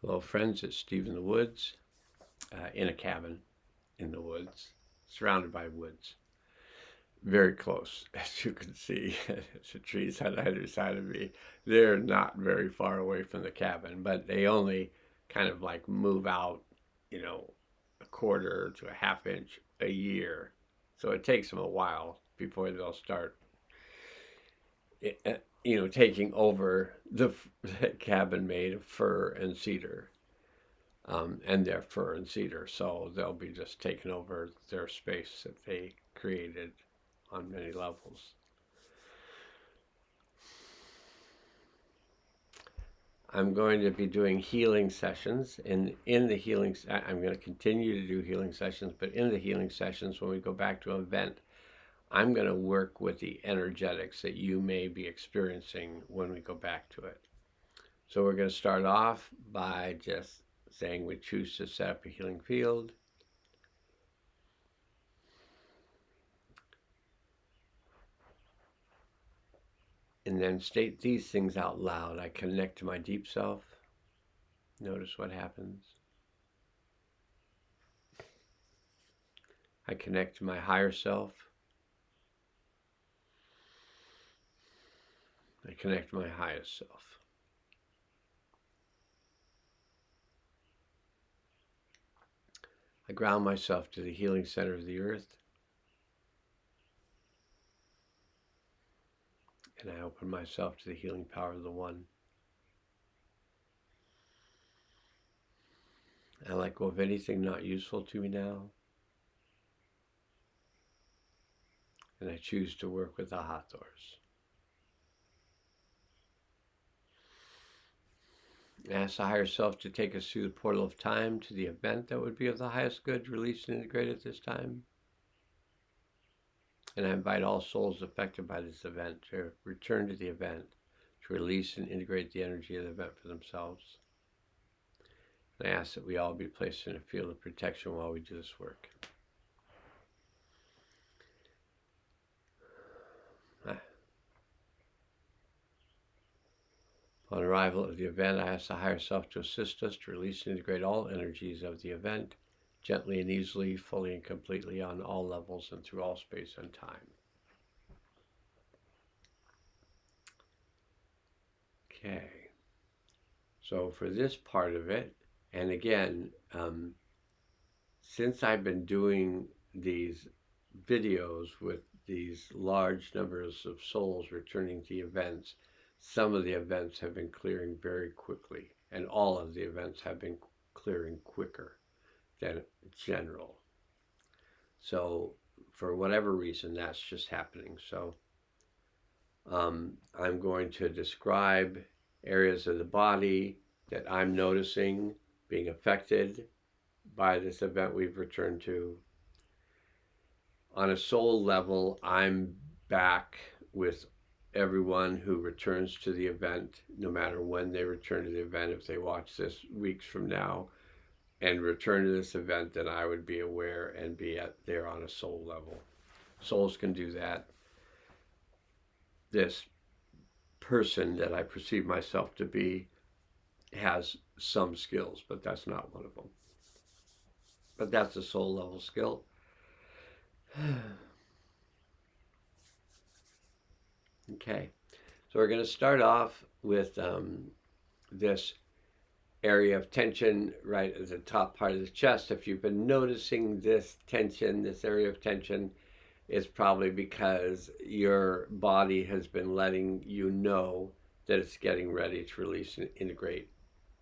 Hello, friends. It's Steve in the woods, in a cabin in the woods, surrounded by woods. Very close, as you can see. The trees on either side of me. They're not very far away from the cabin, but they only kind of like move out, a quarter to a half inch a year. So it takes them a while before they'll start, taking over the cabin made of fir and cedar. And they're fir and cedar, so they'll be just taking over their space that they created on many levels. I'm going to be doing healing sessions, and in the healing, I'm going to continue to do healing sessions, but in the healing sessions, when we go back to an event, I'm going to work with the energetics that you may be experiencing when we go back to it. So we're going to start off by just saying we choose to set up a healing field. And then state these things out loud. I connect to my deep self. Notice what happens. I connect to my higher self. I connect to my highest self. I ground myself to the healing center of the earth. And I open myself to the healing power of the One. I let go of anything not useful to me now. And I choose to work with the Hathors. I ask the higher self to take us through the portal of time to the event that would be of the highest good, released and integrated at this time. And I invite all souls affected by this event to return to the event, to release and integrate the energy of the event for themselves. And I ask that we all be placed in a field of protection while we do this work. Upon arrival at the event, I ask the higher self to assist us to release and integrate all energies of the event, gently and easily, fully and completely, on all levels and through all space and time. Okay. So for this part of it, and again, since I've been doing these videos with these large numbers of souls returning to the events, some of the events have been clearing very quickly, and all of the events have been clearing quicker than general. So for whatever reason, that's just happening. So I'm going to describe areas of the body that I'm noticing being affected by this event we've returned to. On a soul level, I'm back with everyone who returns to the event, no matter when they return to the event. If they watch this weeks from now and return to this event, then I would be aware and be there on a soul level. Souls can do that. This person that I perceive myself to be has some skills, but that's not one of them. But that's a soul level skill. Okay, so we're going to start off with this area of tension right at the top part of the chest. If you've been noticing this tension, this area of tension, it's probably because your body has been letting you know that it's getting ready to release and integrate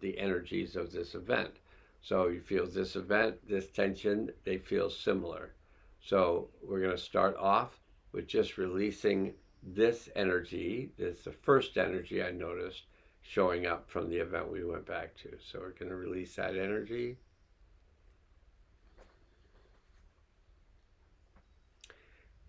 the energies of this event. So you feel this event, this tension, they feel similar. So we're going to start off with just releasing this energy. This is the first energy I noticed showing up from the event we went back to. So we're going to release that energy.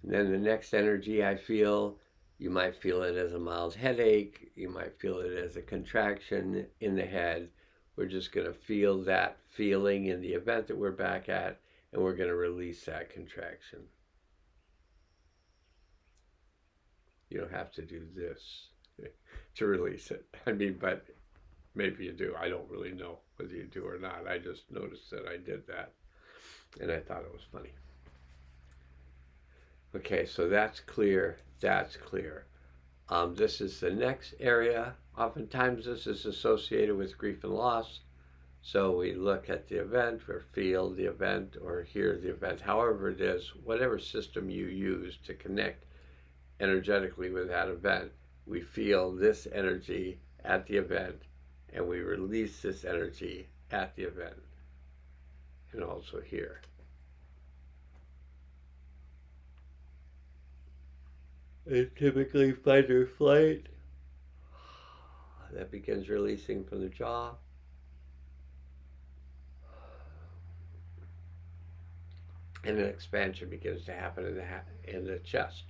And then the next energy I feel, you might feel it as a mild headache. You might feel it as a contraction in the head. We're just going to feel that feeling in the event that we're back at, and we're going to release that contraction. You don't have to do this to release it. But Maybe you do. I don't really know whether you do or not. I just noticed that I did that, and I thought it was funny. Okay, so that's clear. That's clear. This is the next area. Oftentimes, this is associated with grief and loss. So we look at the event, or feel the event, or hear the event, however it is, whatever system you use to connect energetically with that event. We feel this energy at the event, and we release this energy at the event, and also here. It's typically fight or flight. That begins releasing from the jaw. And an expansion begins to happen in the chest.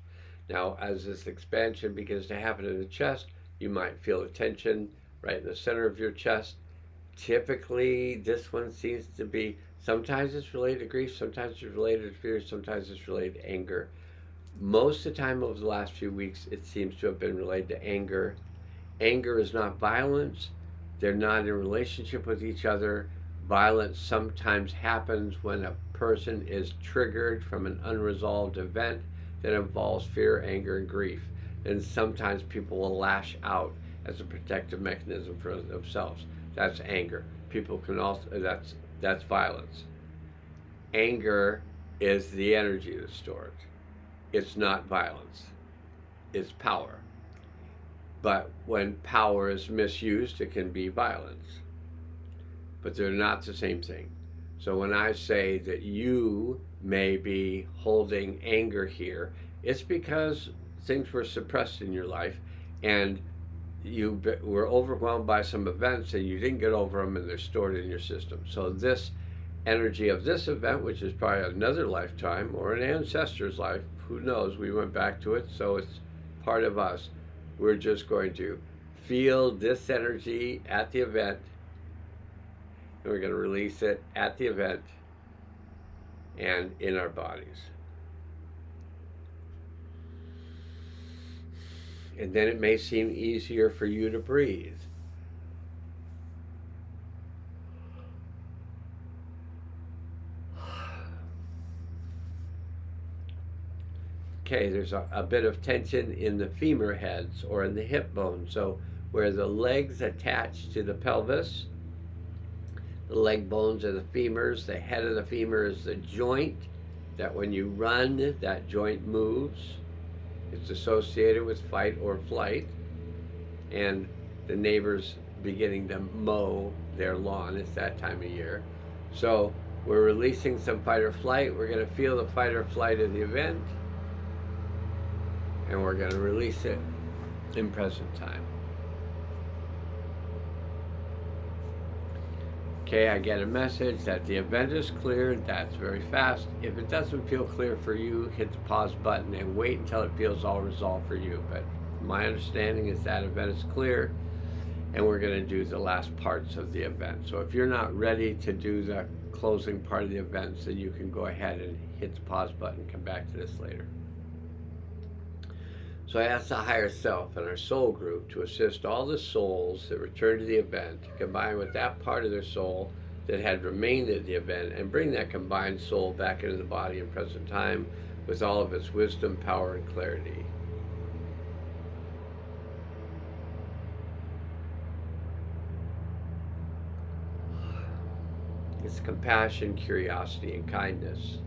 Now, as this expansion begins to happen in the chest, you might feel a tension right in the center of your chest. Typically, this one seems to be, sometimes it's related to grief, sometimes it's related to fear, sometimes it's related to anger. Most of the time over the last few weeks, it seems to have been related to anger. Anger is not violence. They're not in a relationship with each other. Violence sometimes happens when a person is triggered from an unresolved event that involves fear, anger, and grief. And sometimes people will lash out as a protective mechanism for themselves. That's anger. People can also, that's violence. Anger is the energy that's stored. It's not violence. It's power. But when power is misused, it can be violence. But they're not the same thing. So when I say that you may be holding anger here, it's because things were suppressed in your life and you were overwhelmed by some events and you didn't get over them and they're stored in your system. So this energy of this event, which is probably another lifetime or an ancestor's life, who knows, we went back to it, so it's part of us. We're just going to feel this energy at the event, and we're going to release it at the event and in our bodies. And then it may seem easier for you to breathe. Okay, there's a bit of tension in the femur heads or in the hip bone. So where the legs attach to the pelvis, the leg bones are the femurs, the head of the femur is the joint that when you run, that joint moves. It's associated with fight or flight. And the neighbors beginning to mow their lawn. It's that time of year. So we're releasing some fight or flight. We're going to feel the fight or flight of the event. And we're going to release it in present time. Okay, I get a message that the event is clear. That's very fast. If it doesn't feel clear for you, hit the pause button and wait until it feels all resolved for you. But my understanding is that event is clear, and we're going to do the last parts of the event. So if you're not ready to do the closing part of the event, then you can go ahead and hit the pause button and come back to this later. So I asked the higher self and our soul group to assist all the souls that returned to the event, combine with that part of their soul that had remained at the event, and bring that combined soul back into the body in present time with all of its wisdom, power, and clarity. It's compassion, curiosity, and kindness.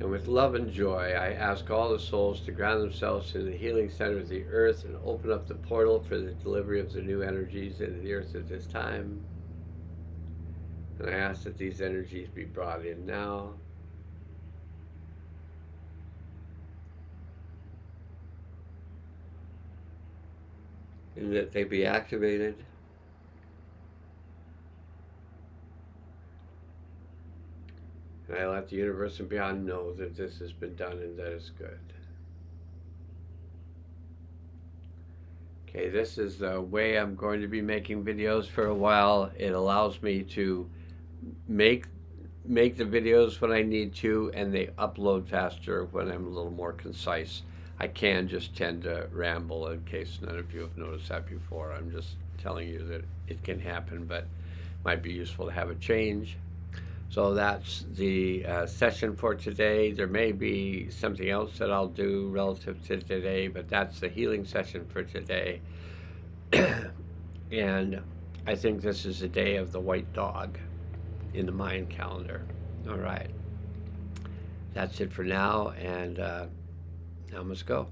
And with love and joy, I ask all the souls to ground themselves in the healing center of the earth and open up the portal for the delivery of the new energies into the earth at this time. And I ask that these energies be brought in now. And that they be activated. And I let the universe and beyond know that this has been done and that it's good. Okay, this is the way I'm going to be making videos for a while. It allows me to make the videos when I need to, and they upload faster when I'm a little more concise. I can just tend to ramble, in case none of you have noticed that before. I'm just telling you that it can happen, but might be useful to have a change. So that's the session for today. There may be something else that I'll do relative to today, but that's the healing session for today. And I think this is the day of the white dog in the Mayan calendar. All right. That's it for now, and now let's go.